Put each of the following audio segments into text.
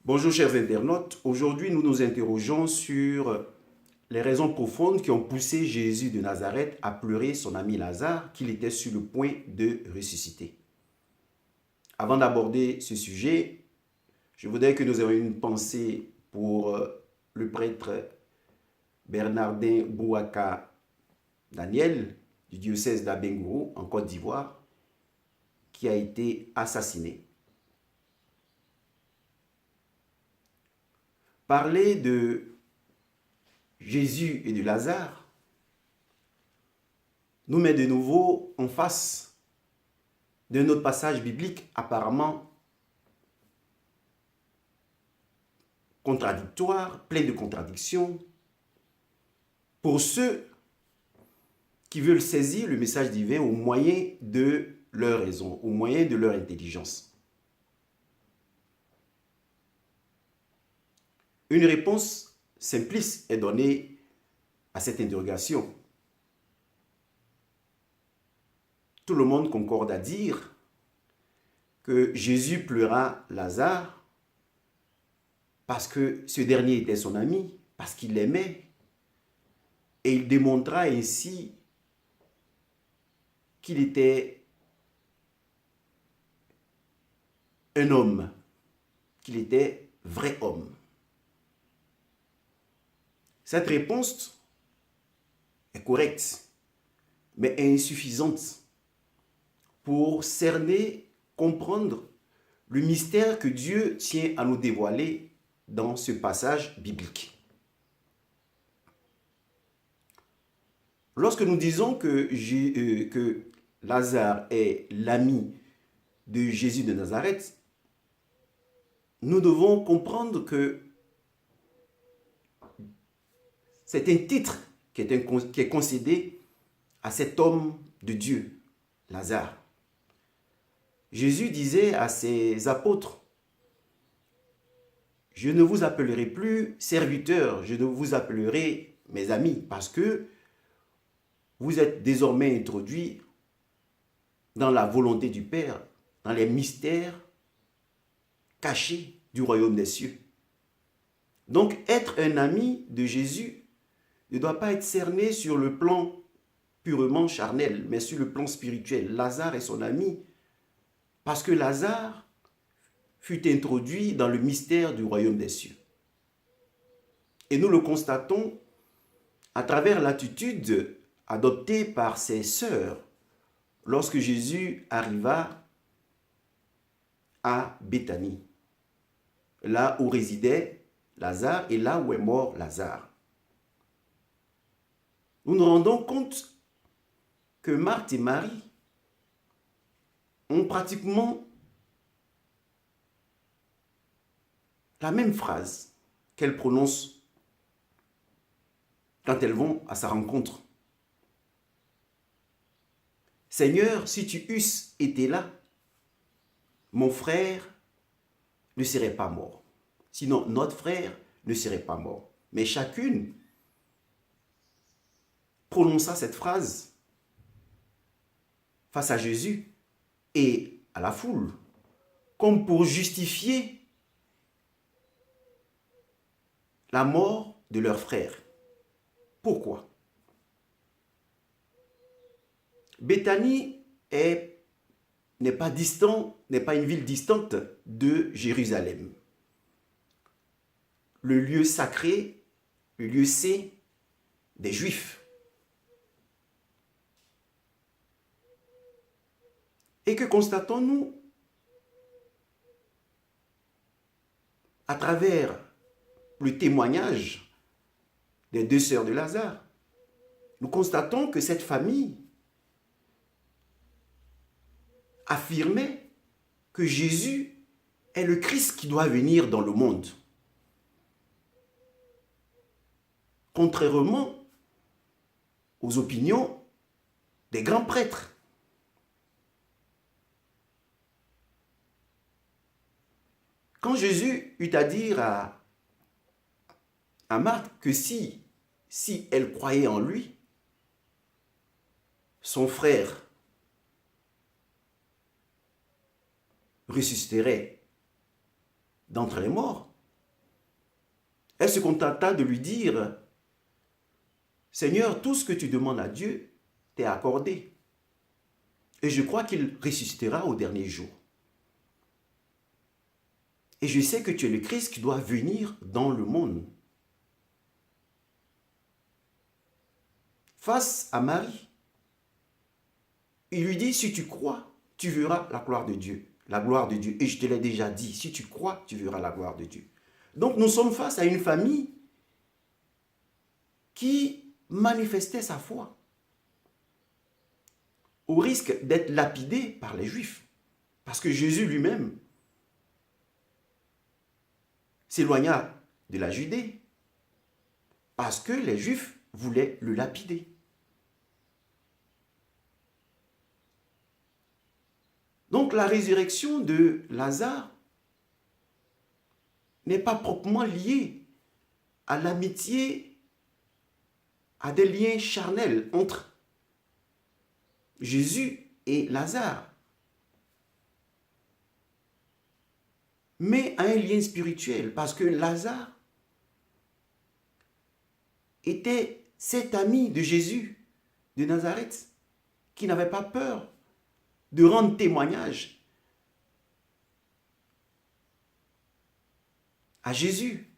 Bonjour chers internautes, aujourd'hui nous nous interrogeons sur les raisons profondes qui ont poussé Jésus de Nazareth à pleurer son ami Lazare qu'il était sur le point de ressusciter. Avant d'aborder ce sujet, je voudrais que nous ayons une pensée pour le prêtre Bernardin Bouaka Daniel du diocèse d'Abengourou en Côte d'Ivoire qui a été assassiné. Parler de Jésus et de Lazare nous met de nouveau en face d'un autre passage biblique apparemment contradictoire, plein de contradictions, pour ceux qui veulent saisir le message divin au moyen de leur raison, au moyen de leur intelligence. Une réponse simpliste est donnée à cette interrogation. Tout le monde concorde à dire que Jésus pleura Lazare parce que ce dernier était son ami, parce qu'il l'aimait, et il démontra ainsi qu'il était un homme, qu'il était vrai homme. Cette réponse est correcte, mais insuffisante pour cerner, comprendre le mystère que Dieu tient à nous dévoiler dans ce passage biblique. Lorsque nous disons que Lazare est l'ami de Jésus de Nazareth, nous devons comprendre que c'est un titre qui est concédé à cet homme de Dieu, Lazare. Jésus disait à ses apôtres, « Je ne vous appellerai plus serviteurs, je ne vous appellerai mes amis, parce que vous êtes désormais introduits dans la volonté du Père, dans les mystères cachés du royaume des cieux. » Donc, être un ami de Jésus ne doit pas être cerné sur le plan purement charnel, mais sur le plan spirituel. Lazare est son ami parce que Lazare fut introduit dans le mystère du royaume des cieux. Et nous le constatons à travers l'attitude adoptée par ses sœurs lorsque Jésus arriva à Béthanie, là où résidait Lazare et là où est mort Lazare. Nous nous rendons compte que Marthe et Marie ont pratiquement la même phrase qu'elles prononcent quand elles vont à sa rencontre. « Seigneur, si tu eusses été là, mon frère ne serait pas mort. Sinon, notre frère ne serait pas mort. » Mais chacune prononça cette phrase face à Jésus et à la foule, comme pour justifier la mort de leur frère. Pourquoi? Béthanie n'est pas une ville distante de Jérusalem. Le lieu sacré, le lieu saint des Juifs. Et que constatons-nous à travers le témoignage des deux sœurs de Lazare? Nous constatons que cette famille affirmait que Jésus est le Christ qui doit venir dans le monde. Contrairement aux opinions des grands prêtres. Quand Jésus eut à dire à Marthe que si elle croyait en lui, son frère ressusciterait d'entre les morts, Elle se contenta de lui dire, Seigneur, tout ce que tu demandes à Dieu t'est accordé. Et je crois qu'il ressuscitera au dernier jour. Et je sais que tu es le Christ qui doit venir dans le monde. Face à Marie, il lui dit, si tu crois, tu verras la gloire de Dieu. La gloire de Dieu. Et je te l'ai déjà dit, si tu crois, tu verras la gloire de Dieu. Donc nous sommes face à une famille qui manifestait sa foi au risque d'être lapidé par les Juifs. Parce que Jésus lui-même s'éloigna de la Judée parce que les Juifs voulaient le lapider. Donc la résurrection de Lazare n'est pas proprement liée à l'amitié, à des liens charnels entre Jésus et Lazare, mais à un lien spirituel, parce que Lazare était cet ami de Jésus de Nazareth qui n'avait pas peur de rendre témoignage à Jésus,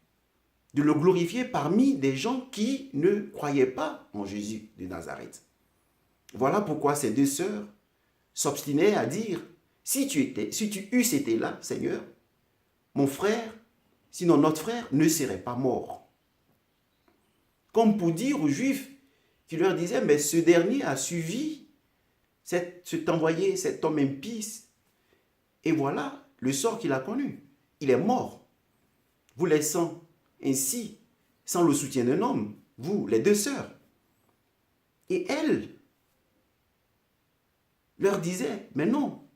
de le glorifier parmi des gens qui ne croyaient pas en Jésus de Nazareth. Voilà pourquoi ces deux sœurs s'obstinaient à dire, si tu eusses été là, Seigneur, mon frère, sinon notre frère, ne serait pas mort. Comme pour dire aux Juifs qui leur disaient, mais ce dernier a suivi cet envoyé, cet homme impie, et voilà le sort qu'il a connu. Il est mort, vous laissant ainsi, sans le soutien d'un homme, vous, les deux sœurs. Et elle leur disait, mais non,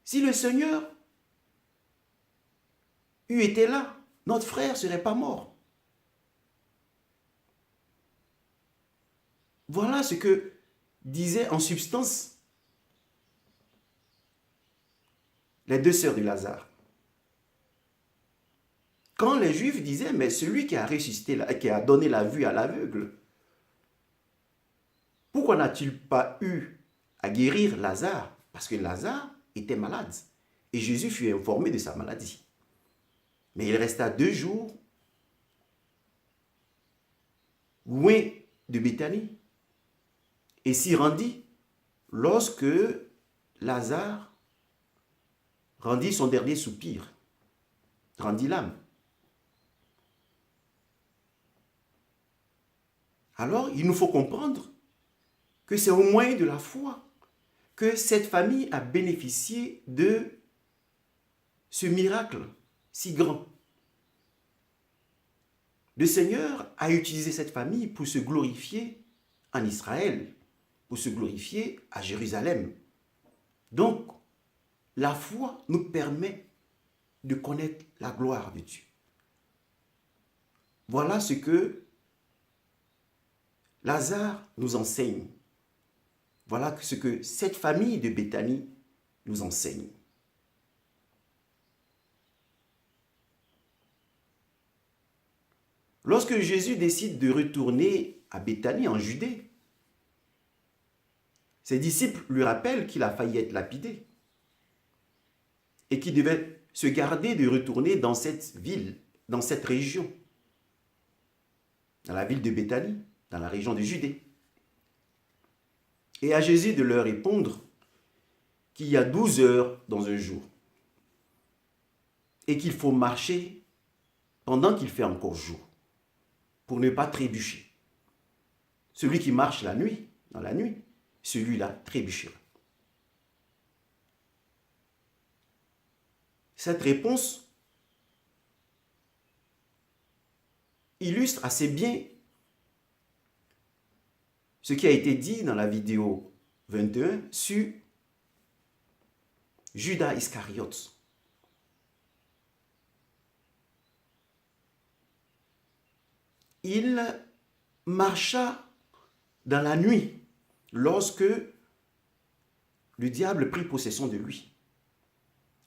si le Seigneur eût été là, notre frère ne serait pas mort. Voilà ce que disaient en substance les deux sœurs de Lazare. Quand les Juifs disaient, mais celui qui a ressuscité, qui a donné la vue à l'aveugle, pourquoi n'a-t-il pas eu à guérir Lazare? Parce que Lazare était malade et Jésus fut informé de sa maladie. Mais il resta 2 jours loin de Béthanie et s'y rendit lorsque Lazare rendit son dernier soupir, rendit l'âme. Alors, il nous faut comprendre que c'est au moyen de la foi que cette famille a bénéficié de ce miracle si grand. Le Seigneur a utilisé cette famille pour se glorifier en Israël, pour se glorifier à Jérusalem. Donc, la foi nous permet de connaître la gloire de Dieu. Voilà ce que Lazare nous enseigne. Voilà ce que cette famille de Béthanie nous enseigne. Lorsque Jésus décide de retourner à Béthanie, en Judée, ses disciples lui rappellent qu'il a failli être lapidé et qu'il devait se garder de retourner dans cette ville, dans cette région, dans la ville de Béthanie, dans la région de Judée. Et à Jésus de leur répondre qu'il y a 12 heures dans un jour et qu'il faut marcher pendant qu'il fait encore jour pour ne pas trébucher. Celui qui marche la nuit, dans la nuit, celui-là trébuchera. Cette réponse illustre assez bien ce qui a été dit dans la vidéo 21 sur Judas Iscariote. Il marcha dans la nuit lorsque le diable prit possession de lui.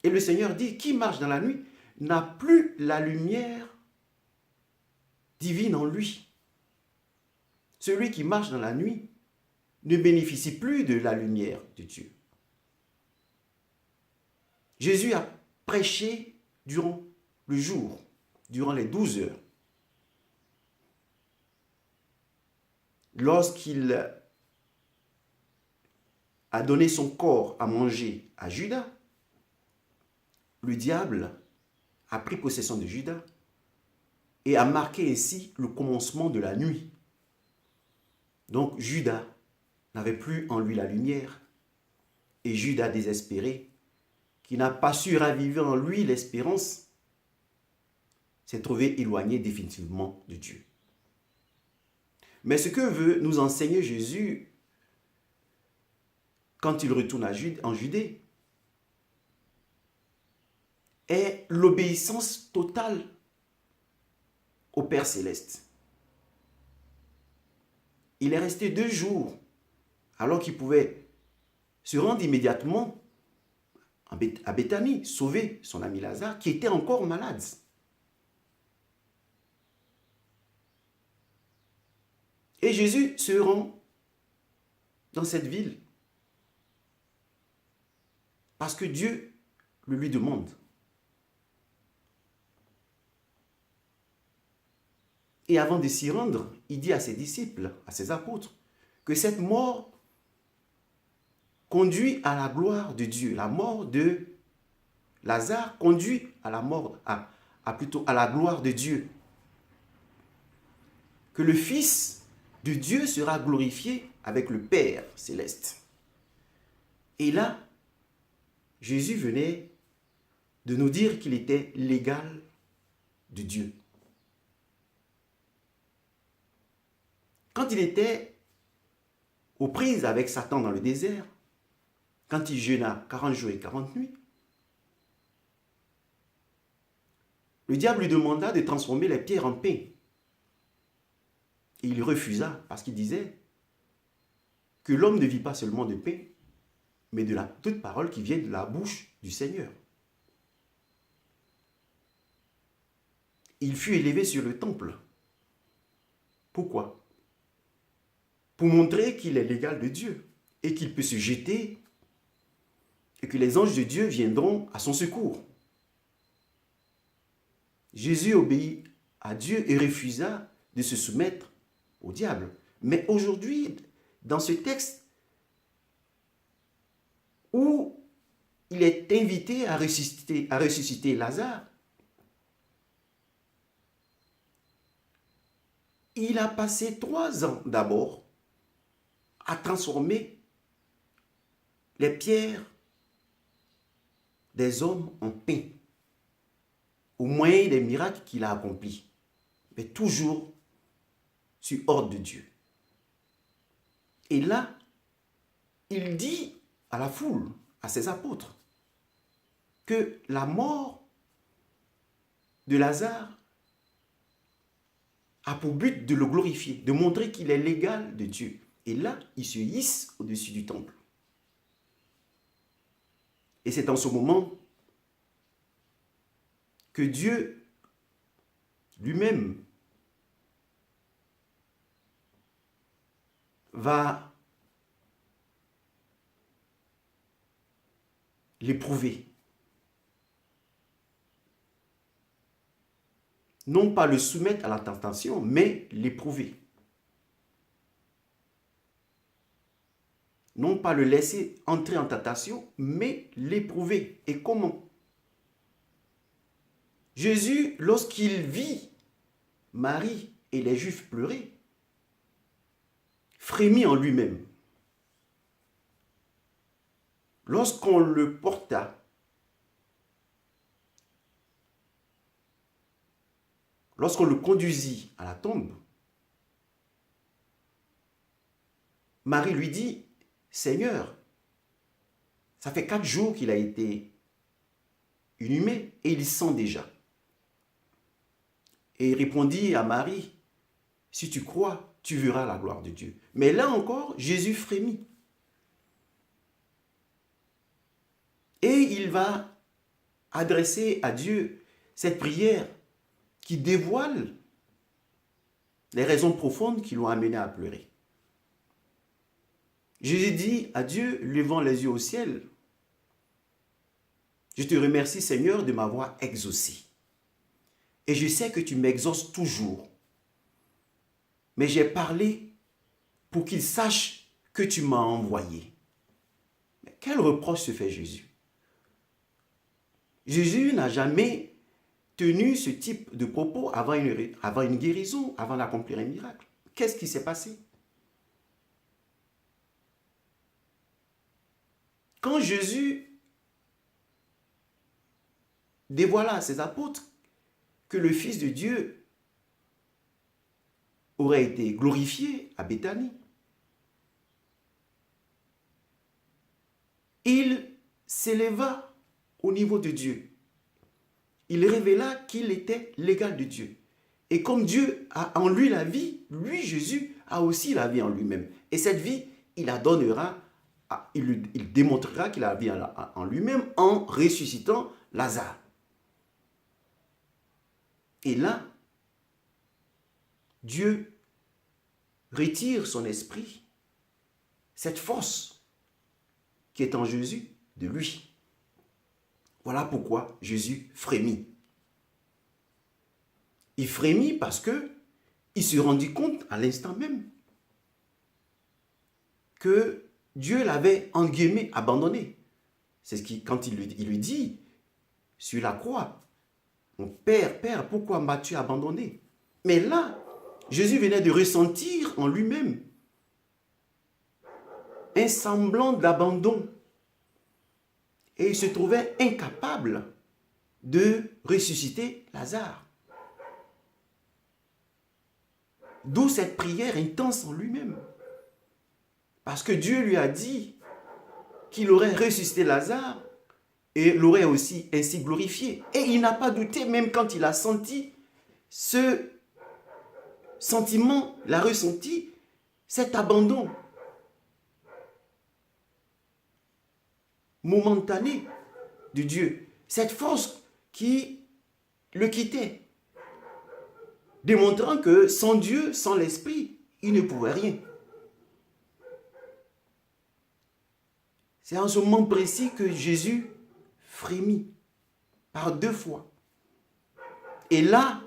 Et le Seigneur dit, qui marche dans la nuit n'a plus la lumière divine en lui. Celui qui marche dans la nuit ne bénéficie plus de la lumière de Dieu. Jésus a prêché durant le jour, durant les 12 heures. Lorsqu'il a donné son corps à manger à Judas, le diable a pris possession de Judas et a marqué ainsi le commencement de la nuit. Donc Judas n'avait plus en lui la lumière, et Judas désespéré, qui n'a pas su raviver en lui l'espérance, s'est trouvé éloigné définitivement de Dieu. Mais ce que veut nous enseigner Jésus quand il retourne en Judée est l'obéissance totale au Père Céleste. Il est resté 2 jours alors qu'il pouvait se rendre immédiatement à Béthanie, sauver son ami Lazare qui était encore malade. Et Jésus se rend dans cette ville parce que Dieu le lui demande. Et avant de s'y rendre, il dit à ses disciples, à ses apôtres, que cette mort conduit à la gloire de Dieu. La mort de Lazare conduit à la mort, plutôt à la gloire de Dieu. Que le Fils de Dieu sera glorifié avec le Père céleste. Et là, Jésus venait de nous dire qu'il était l'égal de Dieu. Quand il était aux prises avec Satan dans le désert, quand il jeûna 40 jours et 40 nuits, le diable lui demanda de transformer les pierres en pain. Et il refusa parce qu'il disait que l'homme ne vit pas seulement de pain, mais de toute parole qui vient de la bouche du Seigneur. Il fut élevé sur le temple. Pourquoi? Pour montrer qu'il est l'égal de Dieu et qu'il peut se jeter et que les anges de Dieu viendront à son secours. Jésus obéit à Dieu et refusa de se soumettre au diable. Mais aujourd'hui, dans ce texte où il est invité à ressusciter Lazare, il a passé 3 ans d'abord à transformer les pierres des hommes en pain, au moyen des miracles qu'il a accomplis, mais toujours sur ordre de Dieu. Et là, il dit à la foule, à ses apôtres, que la mort de Lazare a pour but de le glorifier, de montrer qu'il est l'égal de Dieu. Et là, il se hisse au-dessus du temple. Et c'est en ce moment que Dieu lui-même va l'éprouver. Non pas le soumettre à la tentation, mais l'éprouver. Non pas le laisser entrer en tentation, mais l'éprouver. Et comment? Jésus, lorsqu'il vit Marie et les Juifs pleurer, frémit en lui-même. Lorsqu'on le porta, lorsqu'on le conduisit à la tombe, Marie lui dit, Seigneur, ça fait 4 jours qu'il a été inhumé et il sent déjà. Et il répondit à Marie, si tu crois, tu verras la gloire de Dieu. Mais là encore, Jésus frémit. Et il va adresser à Dieu cette prière qui dévoile les raisons profondes qui l'ont amené à pleurer. Jésus dit à Dieu, levant les yeux au ciel, « Je te remercie Seigneur de m'avoir exaucé. Et je sais que tu m'exauces toujours. Mais j'ai parlé pour qu'il sache que tu m'as envoyé. » Mais quel reproche se fait Jésus? Jésus n'a jamais tenu ce type de propos avant une guérison, avant d'accomplir un miracle. Qu'est-ce qui s'est passé? Quand Jésus dévoila à ses apôtres que le Fils de Dieu aurait été glorifié à Béthanie, il s'éleva au niveau de Dieu. Il révéla qu'il était l'égal de Dieu. Et comme Dieu a en lui la vie, lui, Jésus, a aussi la vie en lui-même. Et cette vie, il la donnera, il démontrera qu'il a la vie en lui-même en ressuscitant Lazare. Et là, Dieu retire son esprit, cette force qui est en Jésus, de lui. Voilà pourquoi Jésus frémit. Il frémit parce que il se rendit compte à l'instant même que Dieu l'avait en guillemets abandonné. C'est ce qui, quand il lui dit sur la croix, « Mon Père, Père, pourquoi m'as-tu abandonné ?» Mais là, Jésus venait de ressentir en lui-même un semblant d'abandon. Et il se trouvait incapable de ressusciter Lazare. D'où cette prière intense en lui-même. Parce que Dieu lui a dit qu'il aurait ressuscité Lazare et l'aurait aussi ainsi glorifié. Et il n'a pas douté, même quand il a senti ce sentiment, l'a ressenti, cet abandon momentané de Dieu, cette force qui le quittait, démontrant que sans Dieu, sans l'Esprit, il ne pouvait rien. C'est en ce moment précis que Jésus frémit par 2 fois. Et là,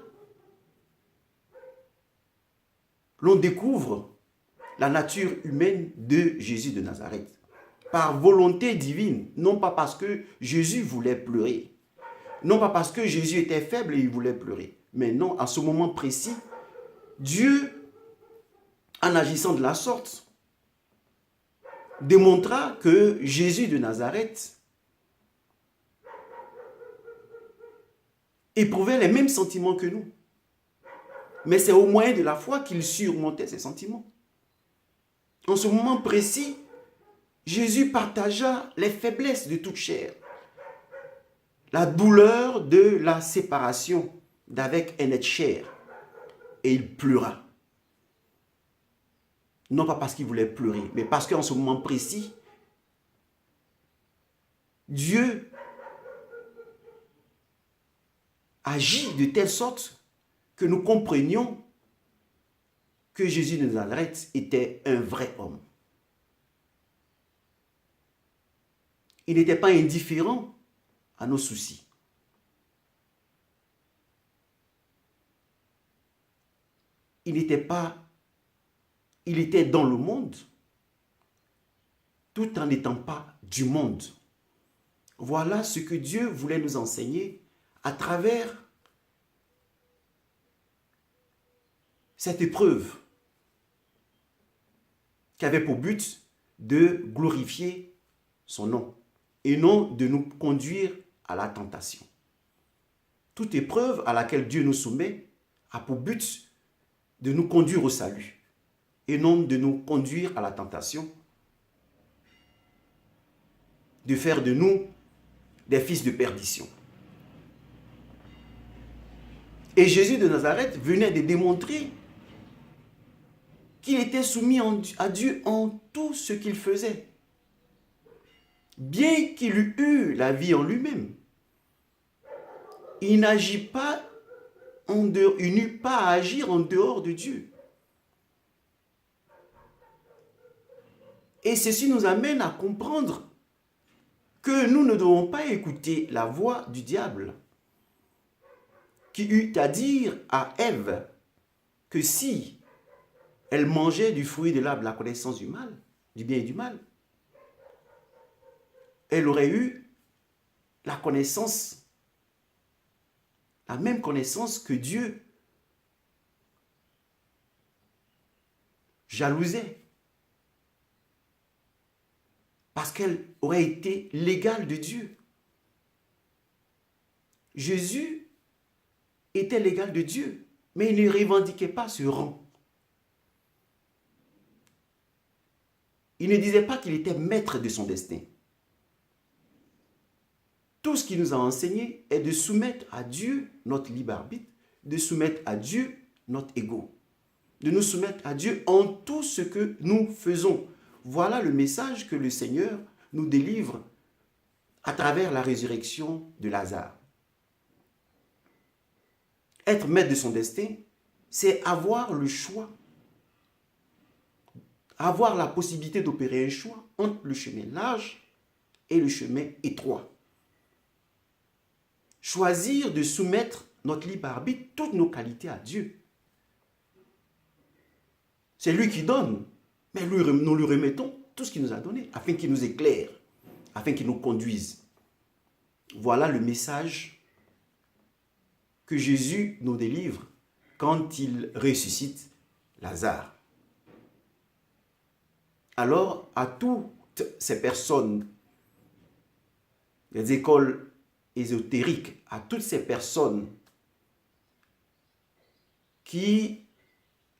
l'on découvre la nature humaine de Jésus de Nazareth. Par volonté divine, non pas parce que Jésus voulait pleurer, non pas parce que Jésus était faible et il voulait pleurer, mais non, à ce moment précis, Dieu, en agissant de la sorte, démontra que Jésus de Nazareth éprouvait les mêmes sentiments que nous. Mais c'est au moyen de la foi qu'il surmontait ces sentiments. En ce moment précis, Jésus partagea les faiblesses de toute chair, la douleur de la séparation d'avec un être cher, et il pleura. Non pas parce qu'il voulait pleurer, mais parce qu'en ce moment précis, Dieu agit de telle sorte que nous comprenions que Jésus de Nazareth était un vrai homme. Il n'était pas indifférent à nos soucis. Il était dans le monde, tout en n'étant pas du monde. Voilà ce que Dieu voulait nous enseigner à travers cette épreuve qui avait pour but de glorifier son nom et non de nous conduire à la tentation. Toute épreuve à laquelle Dieu nous soumet a pour but de nous conduire au salut et non de nous conduire à la tentation, de faire de nous des fils de perdition. Et Jésus de Nazareth venait de démontrer qu'il était soumis à Dieu en tout ce qu'il faisait. Bien qu'il eût eu la vie en lui-même, il n'agit pas il n'eut pas à agir en dehors de Dieu. Et ceci nous amène à comprendre que nous ne devons pas écouter la voix du diable qui eut à dire à Ève que si elle mangeait du fruit de l'arbre de la connaissance du mal, du bien et du mal, elle aurait eu la connaissance, la même connaissance que Dieu jalousait. Parce qu'elle aurait été l'égale de Dieu. Jésus était l'égal de Dieu, mais il ne revendiquait pas ce rang. Il ne disait pas qu'il était maître de son destin. Tout ce qu'il nous a enseigné est de soumettre à Dieu notre libre arbitre, de soumettre à Dieu notre ego, de nous soumettre à Dieu en tout ce que nous faisons. Voilà le message que le Seigneur nous délivre à travers la résurrection de Lazare. Être maître de son destin, c'est avoir le choix, avoir la possibilité d'opérer un choix entre le chemin large et le chemin étroit. Choisir de soumettre notre libre arbitre, toutes nos qualités à Dieu. C'est lui qui donne, mais nous lui remettons tout ce qu'il nous a donné, afin qu'il nous éclaire, afin qu'il nous conduise. Voilà le message que Jésus nous délivre quand il ressuscite Lazare. Alors, à toutes ces personnes, les écoles ésotériques, à toutes ces personnes qui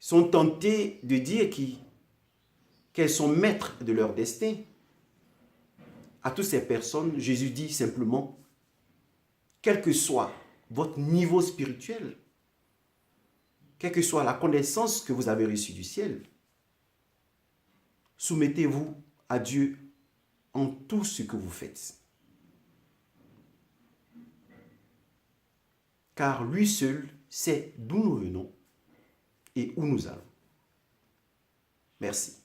sont tentées de dire qu'elles sont maîtres de leur destin, à toutes ces personnes, Jésus dit simplement, quel que soit votre niveau spirituel, quelle que soit la connaissance que vous avez reçue du ciel, soumettez-vous à Dieu en tout ce que vous faites. Car lui seul sait d'où nous venons et où nous allons. Merci.